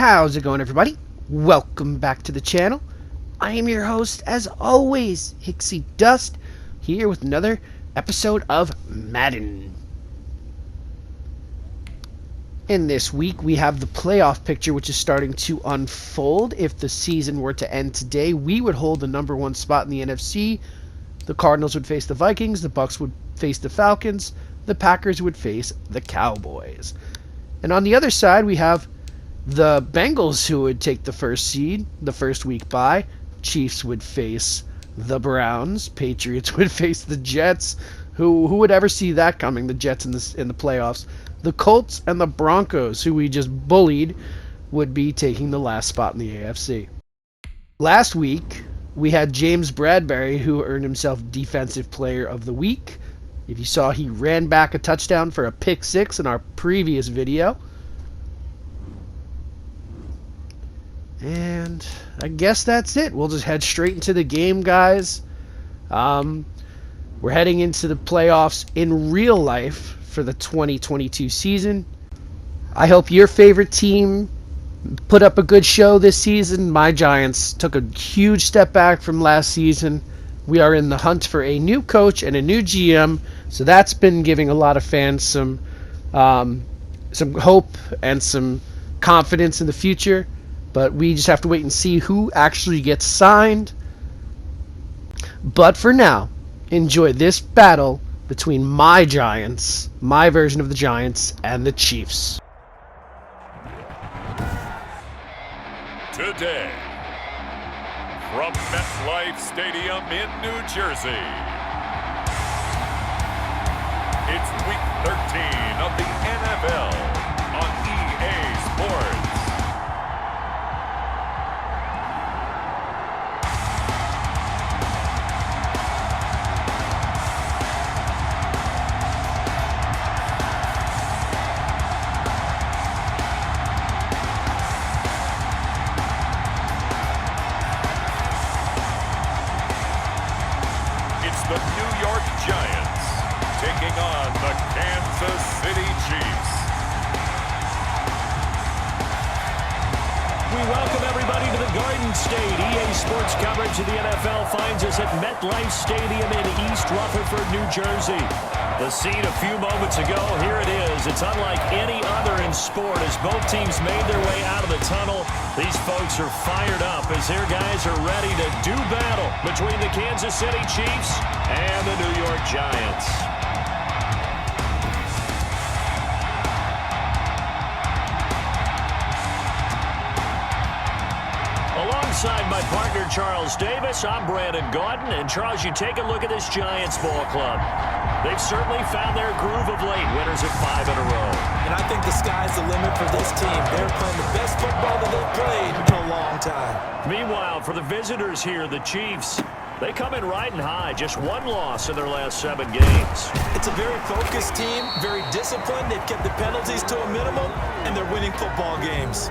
How's it going, everybody? Welcome back to the channel. I am your host, as always, Hicksydust, here with another episode of Madden. And this week we have the playoff picture, which is starting to unfold. If the season were to end today, we would hold the number one spot in the NFC. The Cardinals would face the Vikings, the Bucks would face the Falcons, the Packers would face the Cowboys. And on the other side, we have the Bengals, who would take the first seed, the first week bye. Chiefs would face the Browns. Patriots would face the Jets. Who would ever see that coming? The Jets in the playoffs. The Colts and the Broncos, who we just bullied, would be taking the last spot in the AFC. Last week, we had James Bradberry, who earned himself Defensive Player of the Week. If you saw, he ran back a touchdown for a pick six in our previous video. And I guess that's it. We'll just head straight into the game, guys. We're heading into the playoffs in real life for the 2022 season. I hope your favorite team put up a good show this season. My Giants took a huge step back from last season. We are in the hunt for a new coach and a new GM, so that's been giving a lot of fans some hope and some confidence in the future. But we just have to wait and see who actually gets signed. But for now, enjoy this battle between my Giants, my version of the Giants, and the Chiefs. Today, from MetLife Stadium in New Jersey, it's Week 13 of the NFL on EA Sports. The New York Giants taking on the Kansas City Chiefs. We welcome everybody to the Garden State. EA Sports coverage of the NFL finds us at MetLife Stadium in East Rutherford, New Jersey. The scene a few moments ago, here it is. It's unlike any other in sport as both teams made their way out of the tunnel. These folks are fired up as their guys are ready to do battle between the Kansas City Chiefs and the New York Giants. Alongside my partner, Charles Davis, I'm Brandon Gaudin. And Charles, you take a look at this Giants ball club. They've certainly found their groove of late, winners of 5 in a row. And I think the sky's the limit for this team. They're playing the best football that they've played in a long time. Meanwhile, for the visitors here, the Chiefs, they come in riding high. Just one loss in their last 7 games. It's a very focused team, very disciplined. They've kept the penalties to a minimum, and they're winning football games.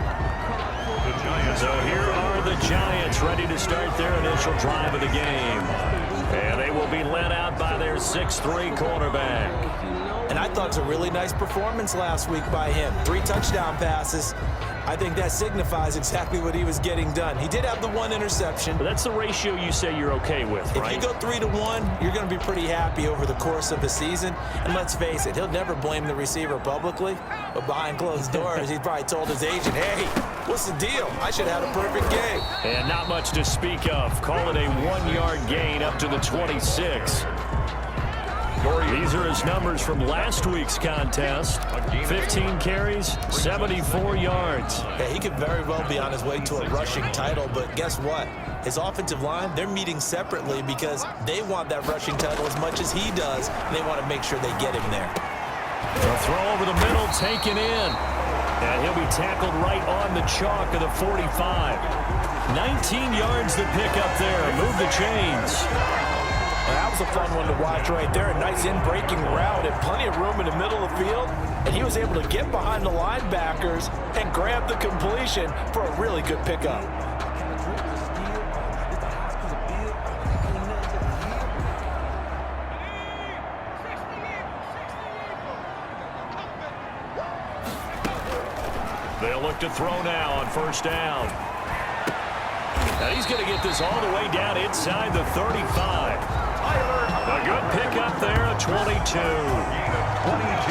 So here are the Giants ready to start their initial drive of the game. And they will be led out by their 6'3" quarterback. And I thought it was a really nice performance last week by him. 3 touchdown passes. I think that signifies exactly what he was getting done. He did have the 1 interception. But that's the ratio you say you're okay with, right? If you go 3-1, you're going to be pretty happy over the course of the season. And let's face it, he'll never blame the receiver publicly. But behind closed doors, he probably told his agent, hey, what's the deal? I should have had a perfect game. And not much to speak of. Call it a 1-yard gain up to the 26. These are his numbers from last week's contest. 15 carries, 74 yards. Yeah, he could very well be on his way to a rushing title, but guess what? His offensive line, they're meeting separately because they want that rushing title as much as he does, and they want to make sure they get him there. A throw over the middle, taken in. And he'll be tackled right on the chalk of the 45. 19 yards to pick up there. Move the chains. Well, that was a fun one to watch right there. A nice in-breaking route and plenty of room in the middle of the field. And he was able to get behind the linebackers and grab the completion for a really good pickup. They'll look to throw now on first down. And he's going to get this all the way down inside the 35. A good pickup there, a 22.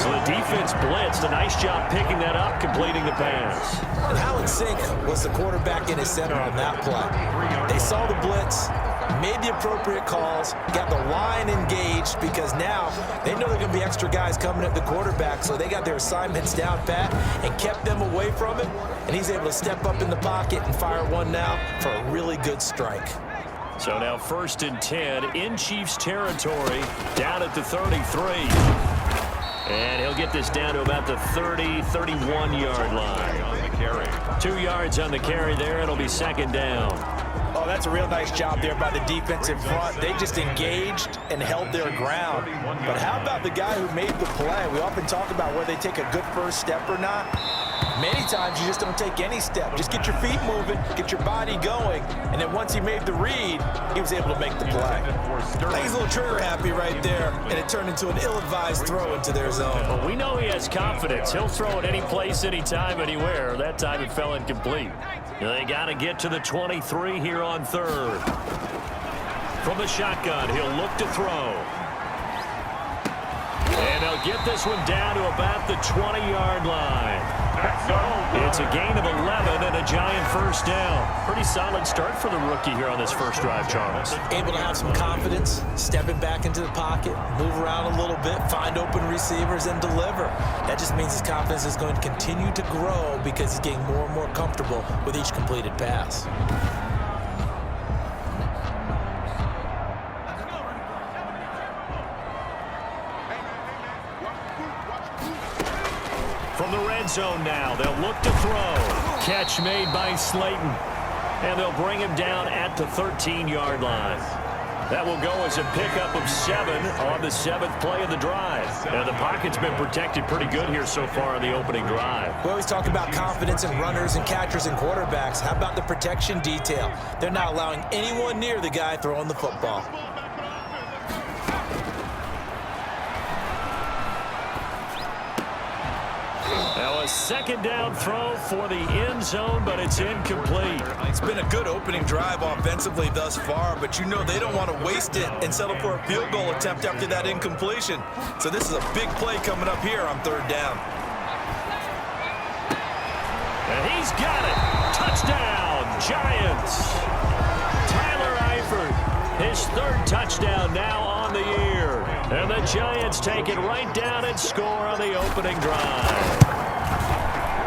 So the defense blitzed. A nice job picking that up, completing the pass. And how in sync was the quarterback in his center on that play? They saw the blitz, made the appropriate calls, got the line engaged, because now they know there are going to be extra guys coming at the quarterback, so they got their assignments down pat and kept them away from him, and he's able to step up in the pocket and fire one now for a really good strike. So now 1st and 10 in Chiefs territory, down at the 33. And he'll get this down to about the 30, 31-yard line. On the carry. 2 yards on the carry there. It'll be 2nd down. Oh, that's a real nice job there by the defensive front. They just engaged and held their ground. But how about the guy who made the play? We often talk about whether they take a good first step or not. Many times you just don't take any step. Just get your feet moving, get your body going, and then once he made the read, he was able to make the play. He's a little trigger happy right there, and it turned into an ill-advised throw into their zone. Well, we know he has confidence. He'll throw it any place, anytime, anywhere. That time it fell incomplete. They got to get to the 23 here on 3rd. From the shotgun, he'll look to throw. And they'll get this one down to about the 20-yard line. It's a gain of 11 and a giant first down. Pretty solid start for the rookie here on this first drive, Charles. Able to have some confidence, stepping back into the pocket, move around a little bit, find open receivers, and deliver. That just means his confidence is going to continue to grow because he's getting more and more comfortable with each completed pass. From the red zone now, they'll look to throw. Catch made by Slayton. And they'll bring him down at the 13-yard line. That will go as a pickup of 7 on the 7th play of the drive. Now, the pocket's been protected pretty good here so far on the opening drive. We always talk about confidence in runners and catchers and quarterbacks. How about the protection detail? They're not allowing anyone near the guy throwing the football. Now a 2nd down throw for the end zone, but it's incomplete. It's been a good opening drive offensively thus far, but you know they don't want to waste it and settle for a field goal attempt after that incompletion. So this is a big play coming up here on 3rd down. And he's got it. Touchdown, Giants. Tyler Eifert, his 3rd touchdown now on the year. And the Giants take it right down and score on the opening drive.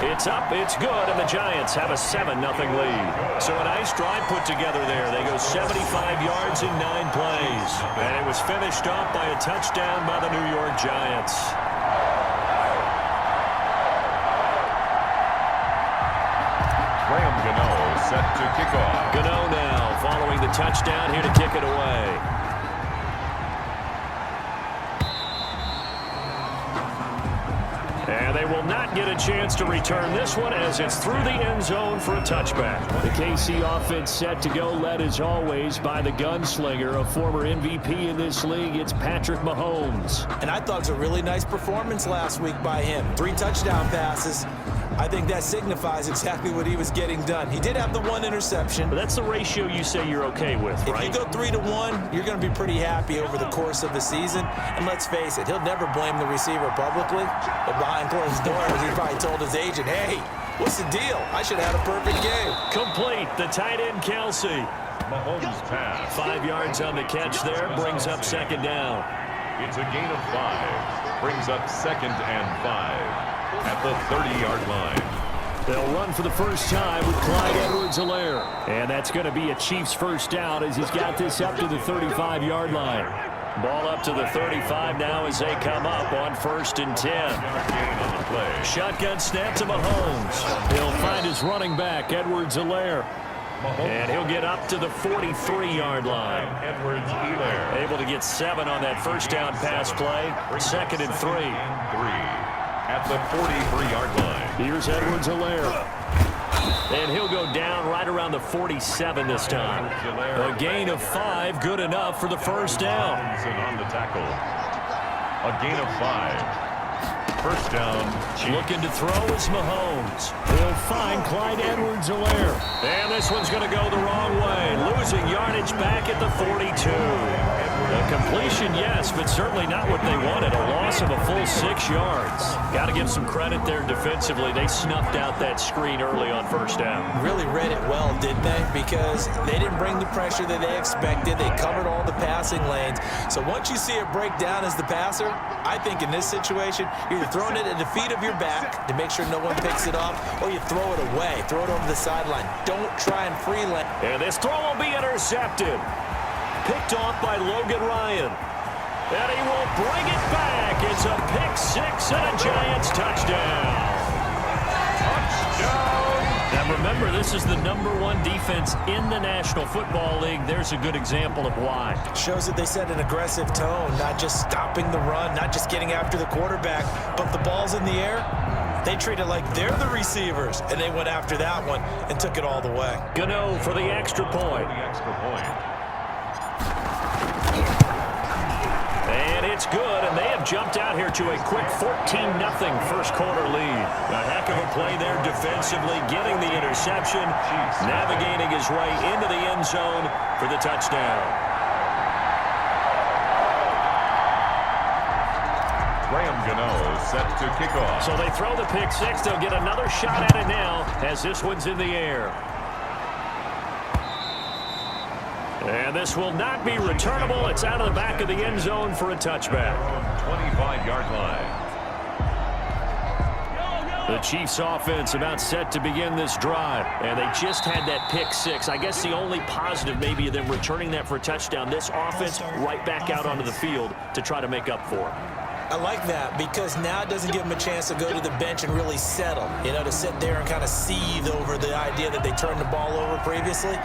It's up, it's good, and the Giants have a 7-0 lead. So a nice drive put together there. They go 75 yards in 9 plays. And it was finished off by a touchdown by the New York Giants. Graham Gano set to kick off. Gano now following the touchdown here to kick it away. And they will not get a chance to return this one as it's through the end zone for a touchback. The KC offense set to go, led as always by the gunslinger, a former MVP in this league. It's Patrick Mahommes. And I thought it was a really nice performance last week by him. 3 touchdown passes. I think that signifies exactly what he was getting done. He did have the 1 interception. But that's the ratio you say you're okay with, right? If you go 3-to-1, you're going to be pretty happy over the course of the season. And let's face it, he'll never blame the receiver publicly. But behind closed doors, he probably told his agent, hey, what's the deal? I should have had a perfect game. Complete, the tight end, Kelsey. Mahomes pass. 5 yards on the catch there, brings up 2nd down. It's a gain of 5. Brings up 2nd and 5. At the 30-yard line. They'll run for the first time with Clyde Edwards-Helaire. And that's going to be a Chiefs first down as he's got this up to the 35-yard line. Ball up to the 35 now as they come up on 1st and 10. Shotgun snap to Mahomes. He'll find his running back, Edwards-Helaire. And he'll get up to the 43-yard line. Edwards-Helaire. Able to get 7 on that first down pass play. 2nd and 3. At the 43-yard line. Here's Edwards-Helaire. And he'll go down right around the 47 this time. A gain of 5, good enough for the first down. On the tackle. A gain of 5. First down, Chiefs. Looking to throw is Mahomes. He'll find Clyde Edwards-Helaire. And this one's going to go the wrong way. Losing yardage back at the 42. A completion, yes, but certainly not what they wanted. A loss of a full 6 yards. Got to give some credit there defensively. They snuffed out that screen early on first down. Really read it well, didn't they? Because they didn't bring the pressure that they expected. They covered all the passing lanes. So once you see it break down as the passer, I think in this situation, you're either throwing it at the feet of your back to make sure no one picks it up, or you throw it away. Throw it over the sideline. Don't try and freelance. And this throw will be intercepted. Picked off by Logan Ryan. And he will bring it back. It's a pick six and a Giants touchdown. Touchdown. Now remember, this is the #1 defense in the National Football League. There's a good example of why. Shows that they set an aggressive tone, not just stopping the run, not just getting after the quarterback, but the ball's in the air. They treat it like they're the receivers, and they went after that one and took it all the way. Gano for the extra point. And it's good, and they have jumped out here to a quick 14-0 first quarter lead. A heck of a play there defensively, getting the interception, navigating his way into the end zone for the touchdown. Gano set to kick off. So they throw the pick six. They'll get another shot at it now as this one's in the air. And this will not be returnable. It's out of the back of the end zone for a touchback. 25-yard line. The Chiefs offense about set to begin this drive. And they just had that pick six. I guess the only positive maybe of them returning that for a touchdown. This offense right back out onto the field to try to make up for it. I like that because now it doesn't give them a chance to go to the bench and really settle, to sit there and kind of seethe over the idea that they turned the ball over previously.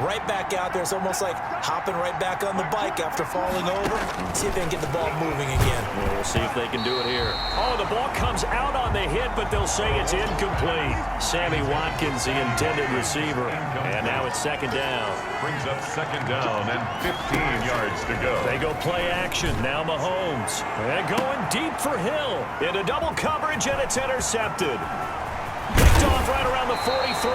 Right back out there, it's almost like hopping right back on the bike after falling over. See if they can get the ball moving again. Well, we'll see if they can do it here. Oh, the ball comes out on the hit, but they'll say it's incomplete. Sammy Watkins, the intended receiver. And now it's second down. Brings up second down and 15 yards to go. They go play action. Now Mahomes. And going deep for Hill. Into double coverage, and it's intercepted. Picked off right around the 43.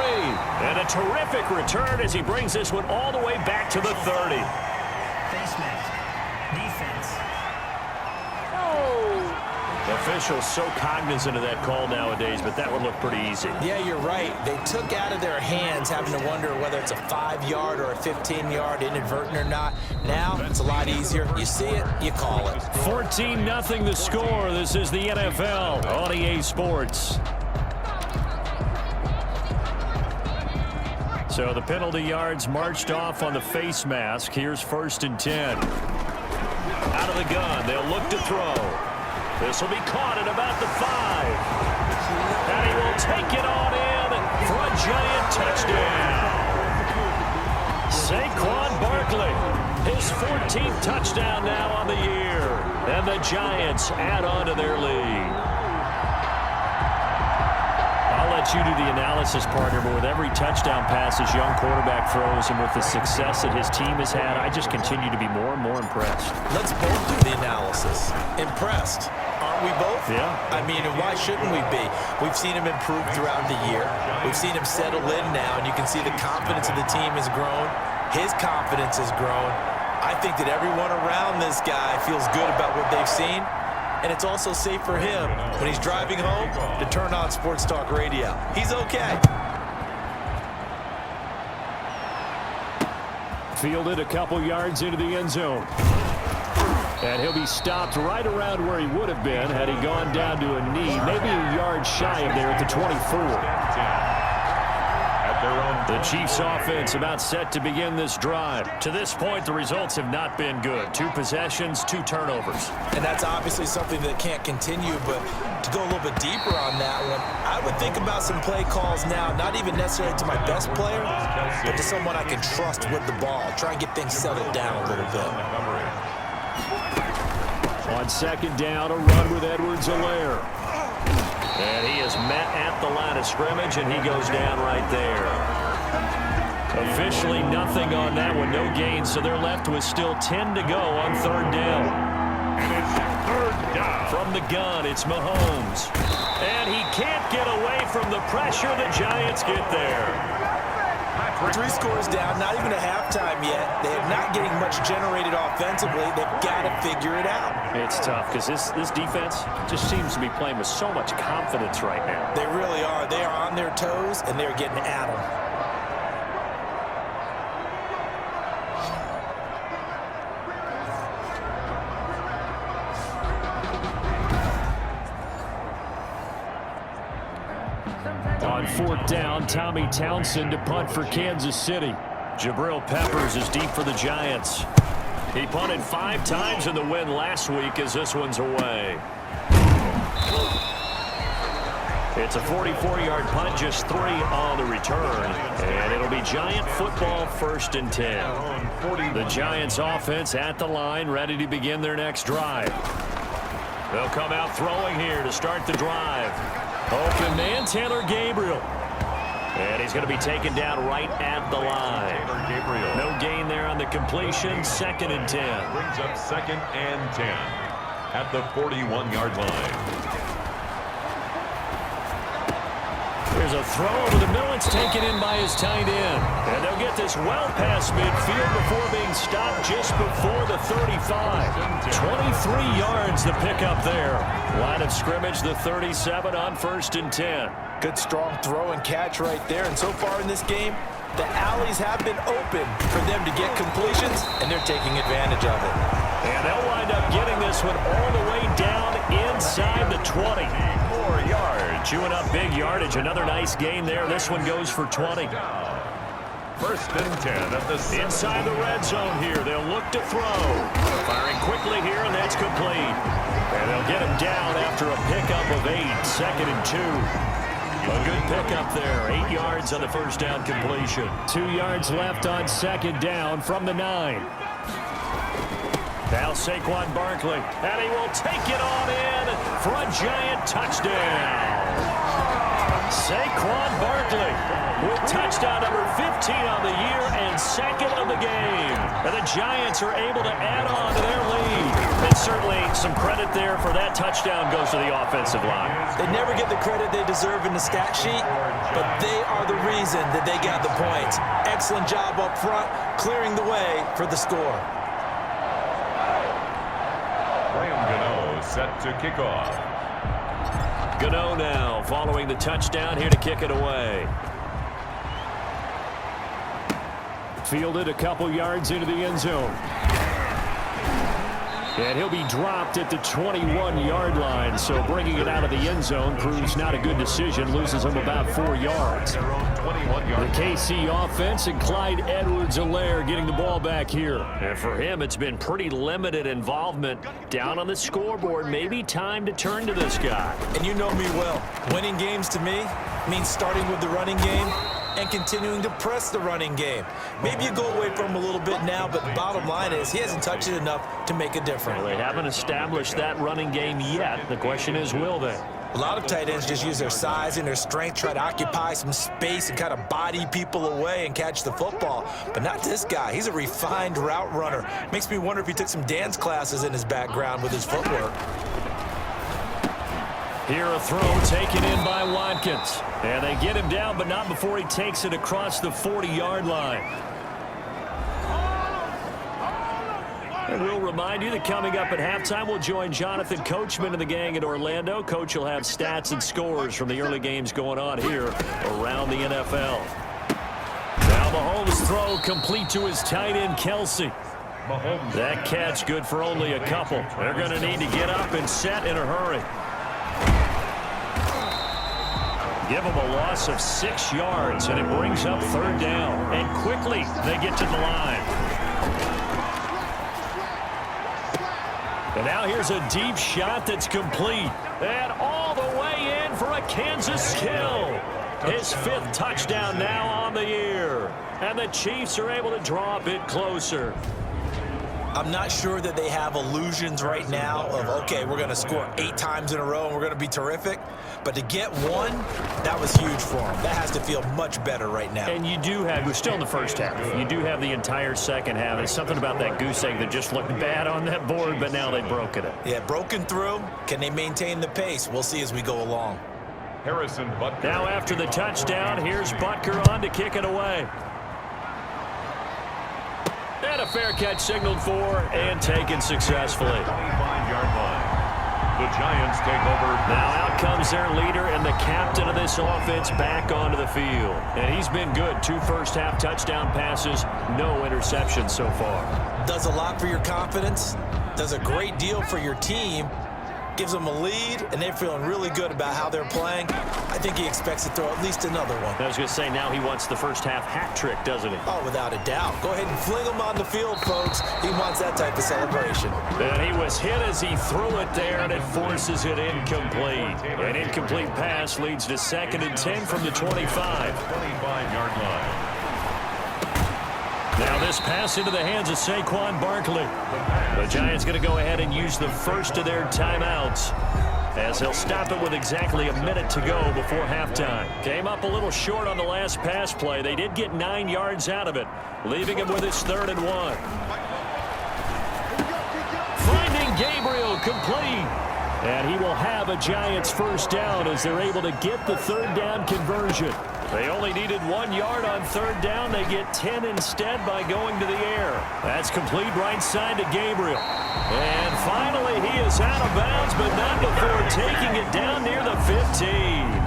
And a terrific return as he brings this one all the way back to the 30. Face mask. Defense. Officials so cognizant of that call nowadays, but that would look pretty easy. Yeah, you're right. They took out of their hands having to wonder whether it's a 5-yard or a 15-yard inadvertent or not. Now it's a lot easier. You see it, you call it. 14-0 the score. This is the NFL on EA Sports. So the penalty yards marched off on the face mask. Here's 1st and 10. Out of the gun, they'll look to throw. This will be caught at about the 5. And he will take it on in for a Giant touchdown. Saquon Barkley, his 14th touchdown now on the year. And the Giants add on to their lead. I'll let you do the analysis, partner, but with every touchdown pass this young quarterback throws and with the success that his team has had, I just continue to be more and more impressed. Let's both do the analysis. Impressed. Aren't we both? Yeah. I mean, and why shouldn't we be? We've seen him improve throughout the year. We've seen him settle in now, and you can see the confidence of the team has grown. His confidence has grown. I think that everyone around this guy feels good about what they've seen. And it's also safe for him when he's driving home to turn on Sports Talk Radio. He's okay. Fielded a couple yards into the end zone. And he'll be stopped right around where he would have been had he gone down to a knee, maybe a yard shy of there at the 24. The Chiefs offense about set to begin this drive. To this point, the results have not been good. 2 possessions, 2 turnovers. And that's obviously something that can't continue, but to go a little bit deeper on that one, I would think about some play calls now, not even necessarily to my best player, but to someone I can trust with the ball. Try and get things settled down a little bit. On second down, a run with Edwards-Helaire. And he is met at the line of scrimmage, and he goes down right there. Officially nothing on that one, no gain, so they're left with still 10 to go on 3rd down. And it's Third down. From the gun, it's Mahomes. And he can't get away from the pressure. The Giants get there. 3 scores down, not even a halftime yet. They're not getting much generated offensively. They've got to figure it out. It's tough because this defense just seems to be playing with so much confidence right now. They really are. They are on their toes, and they're getting at them. On 4th down, Tommy Townsend to punt for Kansas City. Jabril Peppers is deep for the Giants. He punted 5 times in the win last week as this one's away. It's a 44-yard punt, just 3 on the return. And it'll be Giant football, 1st and 10. The Giants offense at the line, ready to begin their next drive. They'll come out throwing here to start the drive. Open man, Taylor Gabriel. And he's going to be taken down right at the line. No gain there on the completion. 2nd and 10. Brings up 2nd and 10 at the 41-yard line. There's a throw over the middle. It's taken in by his tight end. And they'll get this well past midfield before being stopped just before the 35. 23 yards to pick up there. Line of scrimmage, the 37 on 1st and 10. Good strong throw and catch right there. And so far in this game, the alleys have been open for them to get completions, and they're taking advantage of it. And they'll wind up getting this one all the way down inside the 20. 4 yards. Chewing up big yardage. Another nice gain there. This one goes for 20. 1st and 10 at the 7. Inside the red zone here. They'll look to throw. Firing quickly here, and that's complete. And they'll get him down after a pickup of 8. 2nd and 2. A good pickup there. 8 yards on the 1st down completion. 2 yards left on 2nd down from the 9. Now Saquon Barkley, and he will take it on in for a Giant touchdown. Saquon Barkley with touchdown number 15 on the year and 2nd of the game. And the Giants are able to add on to their lead. And certainly some credit there for that touchdown goes to the offensive line. They never get the credit they deserve in the stat sheet, but they are the reason that they got the points. Excellent job up front, clearing the way for the score. Set to kick off. Gano now following the touchdown here to kick it away. Fielded a couple yards into the end zone. And he'll be dropped at the 21-yard line, so bringing it out of the end zone proves not a good decision. Loses him about 4 yards. The KC offense and Clyde Edwards-Helaire getting the ball back here. And for him, it's been pretty limited involvement down on the scoreboard. Maybe time to turn to this guy. And you know me well. Winning games to me means starting with the running game and continuing to press the running game. Maybe you go away from him a little bit now, but the bottom line is he hasn't touched it enough to make a difference. Well, they haven't established that running game yet. The question is, will they? A lot of tight ends just use their size and their strength, try to occupy some space and kind of body people away and catch the football. But not this guy. He's a refined route runner. Makes me wonder if he took some dance classes in his background with his footwork. Here a throw taken in by Watkins. And they get him down, but not before he takes it across the 40-yard line. And we'll remind you that coming up at halftime, we'll join Jonathan Coachman and the gang in Orlando. Coach will have stats and scores from the early games going on here around the NFL. Now Mahomes' throw complete to his tight end, Kelsey. That catch good for only a couple. They're going to need to get up and set in a hurry. Give them a loss of 6 yards, and it brings up 3rd down. And quickly, they get to the line. And now here's a deep shot that's complete. And all the way in for a Kansas kill. His 5th touchdown now on the year. And the Chiefs are able to draw a bit closer. I'm not sure that they have illusions right now of, okay, we're going to score 8 times in a row and we're going to be terrific. But to get one, that was huge for them. That has to feel much better right now. And you do have, we're still in the first half. You do have the entire second half. There's something about that goose egg that just looked bad on that board, but now they've broken it. Yeah, broken through. Can they maintain the pace? We'll see as we go along. Harrison Butker. Now after the touchdown, here's Butker on to kick it away. And a fair catch signaled for and taken successfully. 25-yard line. The Giants take over. Now out comes their leader and the captain of this offense back onto the field. And he's been good. 2 first-half touchdown passes, no interceptions so far. Does a lot for your confidence. Does a great deal for your team. Gives them a lead, and they're feeling really good about how they're playing. I think he expects to throw at least another one. I was going to say, now he wants the first-half hat trick, doesn't he? Oh, without a doubt. Go ahead and fling him on the field, folks. He wants that type of celebration. And he was hit as he threw it there, and it forces it incomplete. An incomplete pass leads to 2nd and 10 from the 25. 25-yard line. Now this pass into the hands of Saquon Barkley. The Giants going to go ahead and use the first of their timeouts, as he'll stop it with exactly a minute to go before halftime. Came up a little short on the last pass play. They did get 9 yards out of it, leaving him with his 3rd and 1. Finding Gabriel complete. And he will have a Giants first down as they're able to get the 3rd down conversion. They only needed 1 yard on 3rd down. They get 10 instead by going to the air. That's complete right side to Gabriel. And finally, he is out of bounds, but not before taking it down near the 15.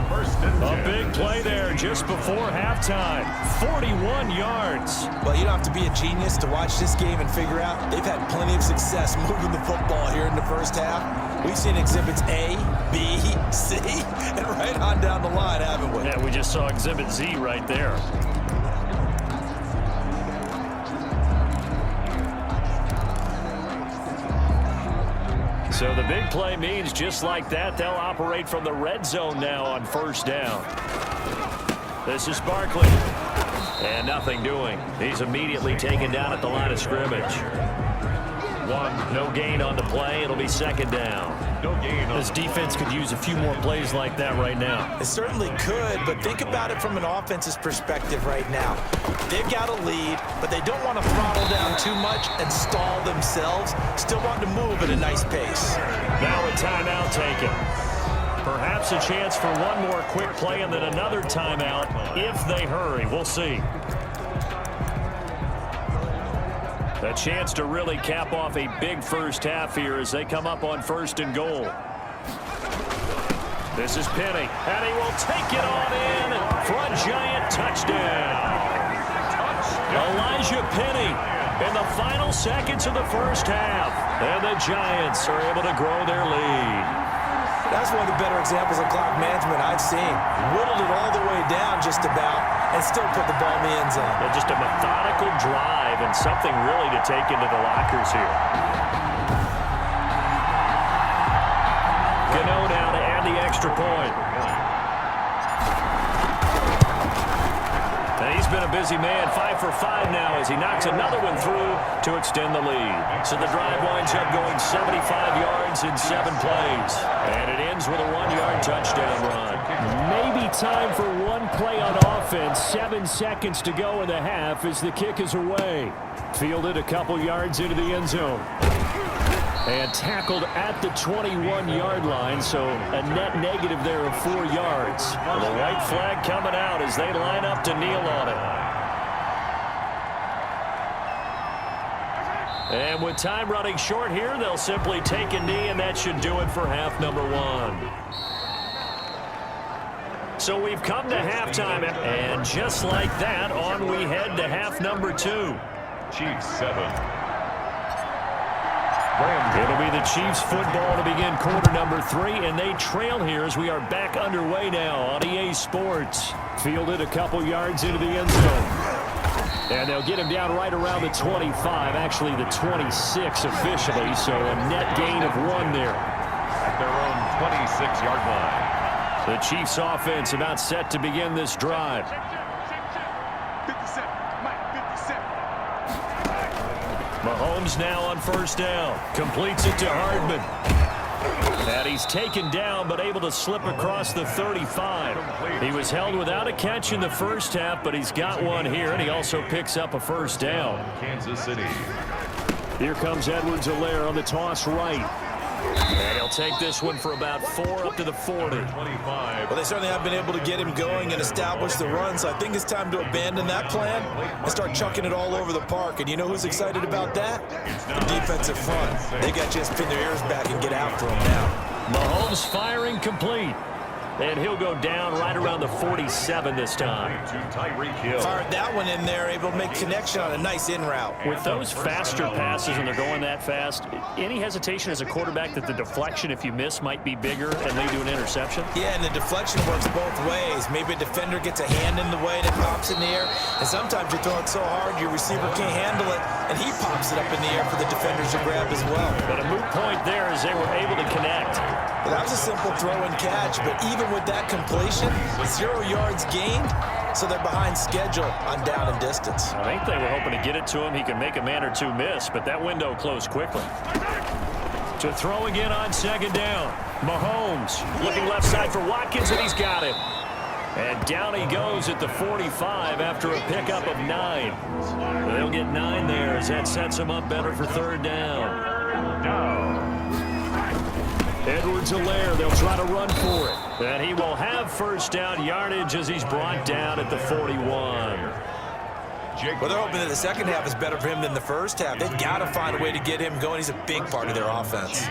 A big play there just before halftime. 41 yards. Well, you don't have to be a genius to watch this game and figure out they've had plenty of success moving the football here in the first half. We've seen exhibits A, B, C, and right on down the line, haven't we? Yeah, we just saw exhibit Z right there. So the big play means just like that, they'll operate from the red zone now on 1st down. This is Barkley. And nothing doing. He's immediately taken down at the line of scrimmage. No gain on the play. It'll be 2nd down. No gain on This defense could use a few more plays like that right now. It certainly could, but think about it from an offense's perspective right now. They've got a lead, but they don't want to throttle down too much and stall themselves. Still want to move at a nice pace. Now a timeout taken. Perhaps a chance for one more quick play and then another timeout if they hurry. We'll see. A chance to really cap off a big first half here as they come up on 1st and goal. This is Penny, and he will take it on in for a Giant touchdown. Elijah Penny in the final seconds of the first half. And the Giants are able to grow their lead. That's one of the better examples of clock management I've seen. Whittled it all the way down just about and still put the ball in the end zone. Yeah, just a methodical drive and something really to take into the lockers here. Gano now to add the extra point. And he's been a busy man, 5 for 5 now as he knocks another one through to extend the lead. So the drive winds up going 75 yards in 7 plays. And it ends with a 1-yard touchdown run. Maybe time for one play on offense. 7 seconds to go in the half as the kick is away. Fielded a couple yards into the end zone. And tackled at the 21-yard line, so a net negative there of 4 yards. Well, the white flag coming out as they line up to kneel on it. And with time running short here, they'll simply take a knee, and that should do it for half number 1. So we've come to halftime, and just like that, on we head to half number 2. Chiefs 7. It'll be the Chiefs football to begin quarter number 3, and they trail here as we are back underway now on EA Sports. Fielded a couple yards into the end zone. And they'll get him down right around the 25, actually the 26 officially, so a net gain of 1 there. At their own 26-yard line. The Chiefs offense about set to begin this drive. Mahomes Mahomes now on first down. Completes it to Hardman. And he's taken down, but able to slip across the 35. He was held without a catch in the first half, but he's got one here, and he also picks up a first down. Kansas City. Here comes Edwards-Helaire on the toss right. And he'll take this one for about 4 up to the 40. 25. Well, they certainly have been able to get him going and establish the run, so I think it's time to abandon that plan and start chucking it all over the park. And you know who's excited about that? The defensive front. They got to just pin their ears back and get after him now. Mahomes firing complete. And he'll go down right around the 47 this time. To Tyreek Hill. Fired that one in there, able to make connection on a nice in route. With those faster passes when they're going that fast, any hesitation as a quarterback that the deflection, if you miss, might be bigger and lead to an interception? Yeah, and the deflection works both ways. Maybe a defender gets a hand in the way and it pops in the air. And sometimes you throw it so hard your receiver can't handle it, and he pops it up in the air for the defenders to grab as well. But a moot point there as they were able to connect. Well, that was a simple throw and catch, but even with that completion, 0 yards gained, so they're behind schedule on down and distance. I think they were hoping to get it to him. He could make a man or two miss, but that window closed quickly. To throw again on second down. Mahomes looking left side for Watkins, and he's got it. And down he goes at the 45 after a pickup of 9. They'll get 9 there as that sets him up better for third down. Edwards-Helaire, they'll try to run for it. And he will have first down yardage as he's brought down at the 41. Well, they're hoping that the second half is better for him than the first half. They've got to find a way to get him going. He's a big part of their offense.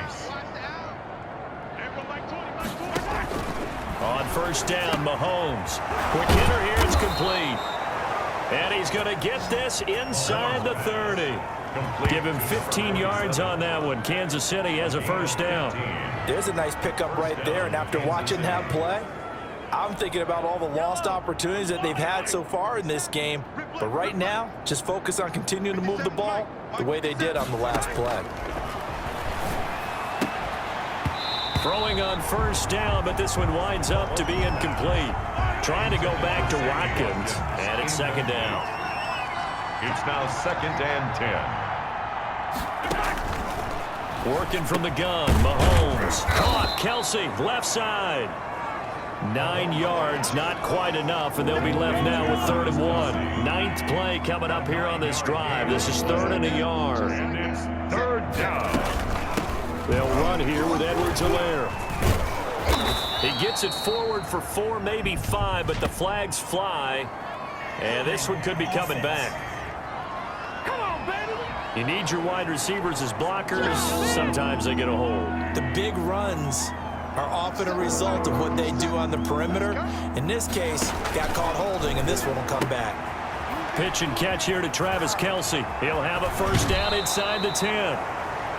On first down, Mahomes. Quick hitter here, it's complete. And he's going to get this inside the 30. Give him 15 yards on that one. Kansas City has a first down. There's a nice pickup right there, and after watching that play, I'm thinking about all the lost opportunities that they've had so far in this game. But right now, just focus on continuing to move the ball the way they did on the last play. Throwing on first down, but this one winds up to be incomplete. Trying to go back to Watkins, and it's second down. It's now 2nd and 10. Working from the gun, Mahomes. Caught, Kelsey, left side. 9 yards, not quite enough, and they'll be left now with 3rd and 1. 9th play coming up here on this drive. This is 3rd and a yard. And it's 3rd down. They'll run here with Edwards-Helaire. He gets it forward for 4, maybe 5, but the flags fly. And this one could be coming back. You need your wide receivers as blockers. Sometimes they get a hold. The big runs are often a result of what they do on the perimeter. In this case, got caught holding, and this one will come back. Pitch and catch here to Travis Kelce. He'll have a first down inside the 10.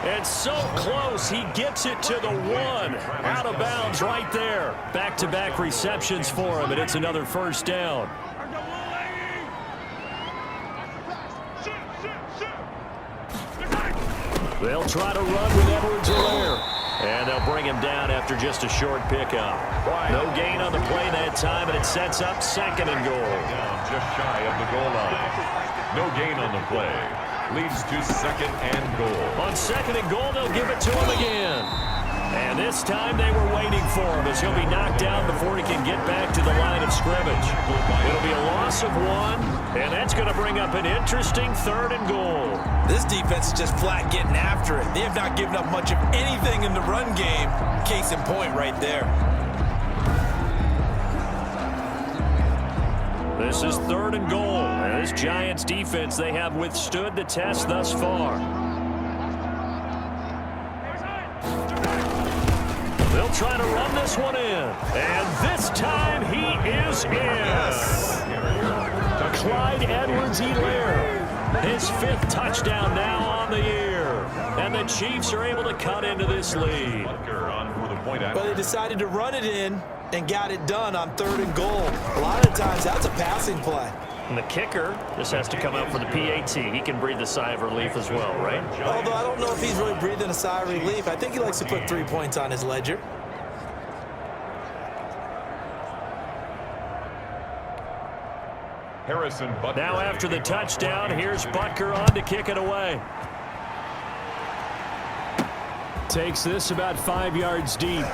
And so close, he gets it to the 1. Out of bounds right there. Back-to-back receptions for him, and it's another first down. They'll try to run with Edwards-Helaire. And they'll bring him down after just a short pickup. No gain on the play that time, and it sets up 2nd and goal. Down just shy of the goal line. No gain on the play. Leads to 2nd and goal. On 2nd and goal, they'll give it to him again. And this time they were waiting for him as he'll be knocked down before he can get back to the line of scrimmage. It'll be a loss of 1, and that's going to bring up an interesting 3rd and goal. This defense is just flat getting after it. They have not given up much of anything in the run game. Case in point right there. This is 3rd and goal. And this Giants defense, they have withstood the test thus far. They'll try to run this one in. And this time he is in. Yes. Clyde Edwards-Helaire. His 5th touchdown now on the year. And the Chiefs are able to cut into this lead. Well, they decided to run it in and got it done on 3rd and goal. A lot of times that's a passing play. And the kicker just has to come out for the PAT. He can breathe a sigh of relief as well, right? Although I don't know if he's really breathing a sigh of relief. I think he likes to put 3 points on his ledger. Harrison Butker. Now after the touchdown, here's Butker on to kick it away. takes this about 5 yards deep.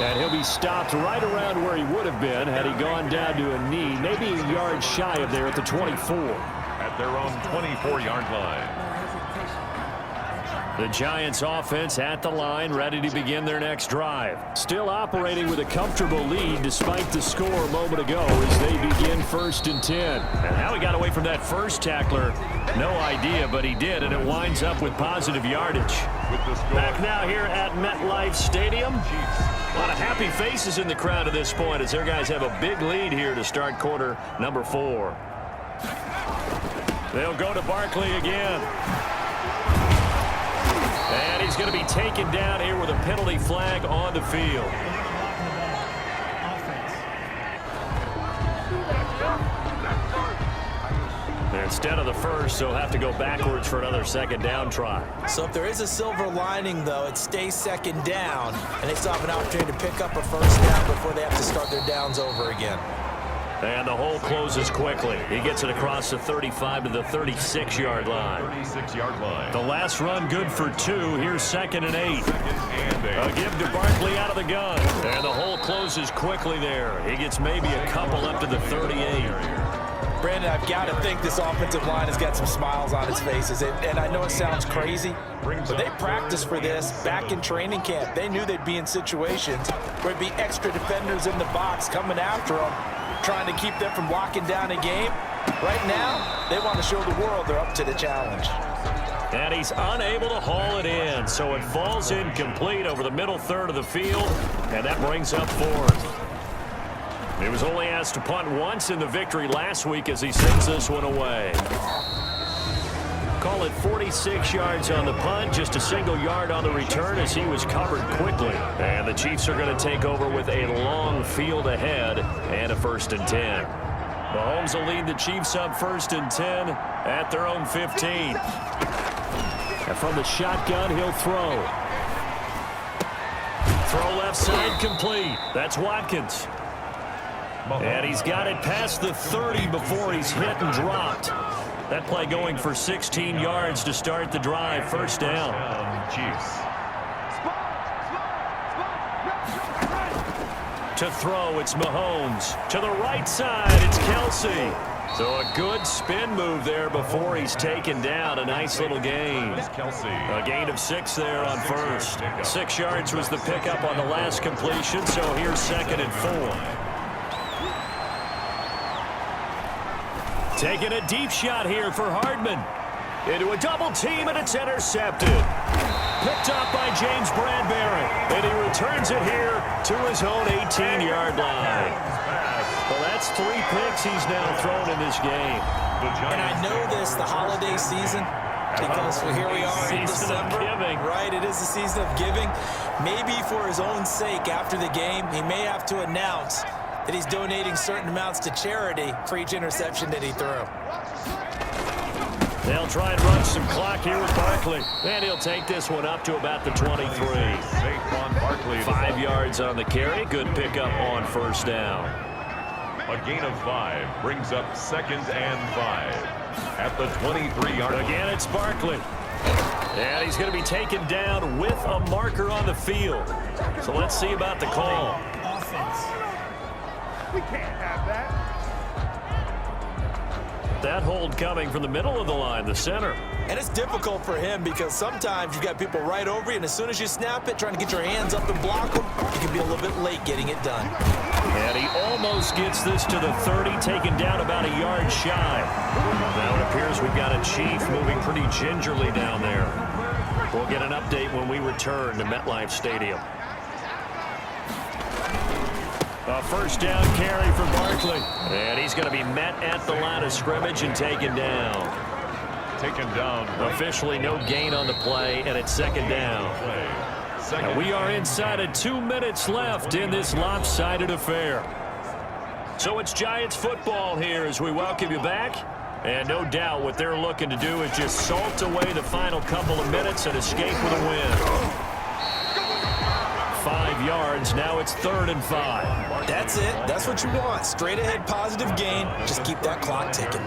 And he'll be stopped right around where he would have been had he gone down to a knee, maybe a yard shy of there at the 24. At their own 24-yard line. The Giants offense at the line, ready to begin their next drive. Still operating with a comfortable lead despite the score a moment ago as they begin 1st and 10. And how he got away from that first tackler, no idea, but he did, and it winds up with positive yardage. Back now here at MetLife Stadium. A lot of happy faces in the crowd at this point as their guys have a big lead here to start quarter number 4. They'll go to Barkley again. And he's going to be taken down here with a penalty flag on the field. Instead of the first, they'll have to go backwards for another 2nd down try. So if there is a silver lining, though, it stays 2nd down, and they still have an opportunity to pick up a 1st down before they have to start their downs over again. And the hole closes quickly. He gets it across the 35 to the 36-yard line. 36-yard line. The last run good for 2. Here's 2nd and 8. A give to Barkley out of the gun. And the hole closes quickly there. He gets maybe a couple up to the 38. Brandon, I've got to think this offensive line has got some smiles on its faces. And I know it sounds crazy, but they practiced for this back in training camp. They knew they'd be in situations where there'd be extra defenders in the box coming after them, trying to keep them from locking down a game. Right now, they want to show the world they're up to the challenge. And he's unable to haul it in, so it falls incomplete over the middle third of the field, and that brings up 4th. He was only asked to punt once in the victory last week as he sends this one away. Call it 46 yards on the punt, just a single yard on the return as he was covered quickly. And the Chiefs are going to take over with a long field ahead and a 1st and 10. Mahomes will lead the Chiefs up 1st and 10 at their own 15. And from the shotgun, he'll throw. Throw left side complete. That's Watkins. And he's got it past the 30 before he's hit and dropped. That play going for 16 yards to start the drive. 1st down. Chiefs. To throw, it's Mahomes. To the right side, it's Kelsey. So a good spin move there before he's taken down. A nice little gain. A gain of 6 there on 1st. 6 yards was the pickup on the last completion, so here's 2nd and 4. Taking a deep shot here for Hardman. Into a double team, and it's intercepted. Picked up by James Bradberry. And he returns it here to his own 18-yard line. Well, that's 3 picks he's now thrown in this game. And I know this, the holiday season, because here we are in December. Right, it is the season of giving. Maybe for his own sake after the game, he may have to announce that he's donating certain amounts to charity for each interception that he threw. They'll try and run some clock here with Barkley. And he'll take this one up to about the 23. Saquon Barkley. 5 yards on the carry. Good pickup on 1st down. A gain of 5 brings up 2nd and 5 at the 23-yard line. Again, it's Barkley. And he's going to be taken down with a marker on the field. So let's see about the call. Offense. We can't have that. That hold coming from the middle of the line, the center. And it's difficult for him because sometimes you've got people right over you, and as soon as you snap it, trying to get your hands up and block them, you can be a little bit late getting it done. And he almost gets this to the 30, taken down about a yard shy. Now it appears we've got a Chief moving pretty gingerly down there. We'll get an update when we return to MetLife Stadium. A 1st down carry for Barkley. And he's going to be met at the line of scrimmage and taken down. Officially no gain on the play, and it's 2nd down. And we are inside of 2 minutes left in this lopsided affair. So it's Giants football here as we welcome you back. And no doubt what they're looking to do is just salt away the final couple of minutes and escape with a win. 5 yards. Now it's 3rd and 5. That's it. That's what you want. Straight ahead positive gain. Just keep that clock ticking.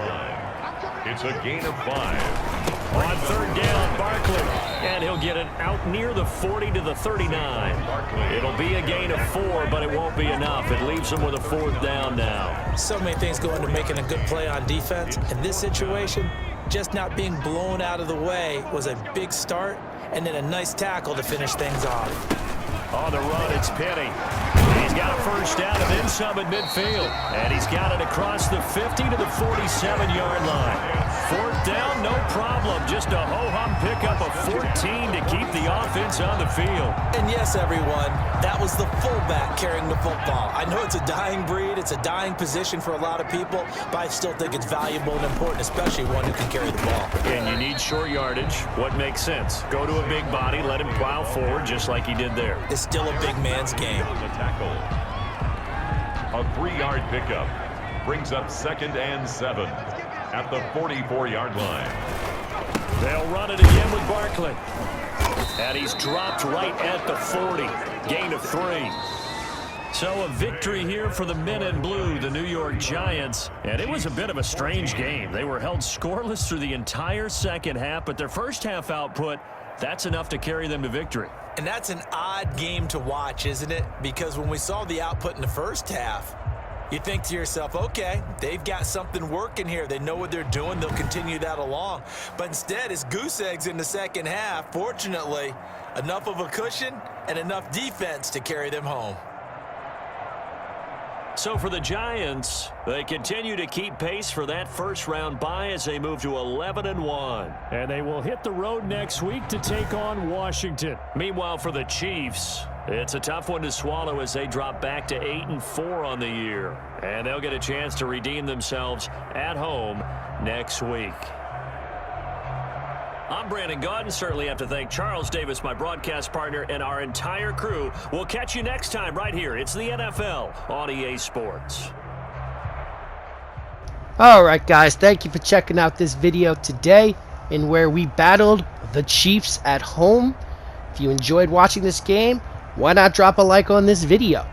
It's a gain of 5. On third down, Barkley. And he'll get it out near the 40 to the 39. It'll be a gain of 4, but it won't be enough. It leaves him with a fourth down now. So many things go into making a good play on defense. In this situation, just not being blown out of the way was a big start, and then a nice tackle to finish things off. On the run, it's Penny. He's got a first down and then some at midfield. And he's got it across the 50 to the 47-yard line. Fourth down, no problem. Just a ho-hum pickup of 14 to keep the offense on the field. And yes, everyone, that was the fullback carrying the football. I know it's a dying breed. It's a dying position for a lot of people, but I still think it's valuable and important, especially one who can carry the ball. And you need short yardage. What makes sense? Go to a big body, let him plow forward just like he did there. It's still a big man's game. The tackle. A 3-yard pickup brings up 2nd and 7 at the 44-yard line. They'll run it again with Barkley. And he's dropped right at the 40. Gain of 3. So a victory here for the men in blue, the New York Giants. And it was a bit of a strange game. They were held scoreless through the entire second half, but their first half output, that's enough to carry them to victory. And that's an odd game to watch, isn't it? Because when we saw the output in the first half, you think to yourself, okay, they've got something working here. They know what they're doing. They'll continue that along. But instead, it's goose eggs in the second half. Fortunately, enough of a cushion and enough defense to carry them home. So for the Giants, they continue to keep pace for that first-round bye as they move to 11-1. And they will hit the road next week to take on Washington. Meanwhile, for the Chiefs, it's a tough one to swallow as they drop back to 8-4 on the year. And they'll get a chance to redeem themselves at home next week. I'm Brandon Gaudin. Certainly have to thank Charles Davis, my broadcast partner, and our entire crew. We'll catch you next time right here. It's the NFL on EA Sports. All right, guys. Thank you for checking out this video today in where we battled the Chiefs at home. If you enjoyed watching this game, why not drop a like on this video?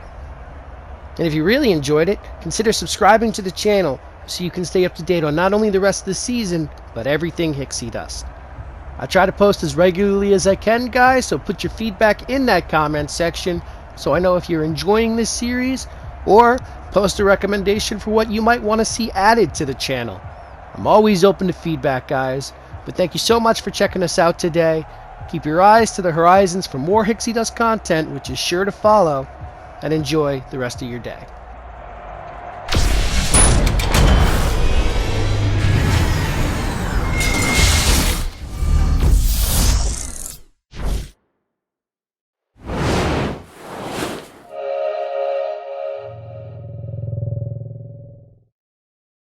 And if you really enjoyed it, consider subscribing to the channel so you can stay up to date on not only the rest of the season, but everything Hicksy Dust. I try to post as regularly as I can, guys, so put your feedback in that comment section so I know if you're enjoying this series, or post a recommendation for what you might want to see added to the channel. I'm always open to feedback, guys, but thank you so much for checking us out today. Keep your eyes to the horizons for more Hicksydust content, which is sure to follow, and enjoy the rest of your day.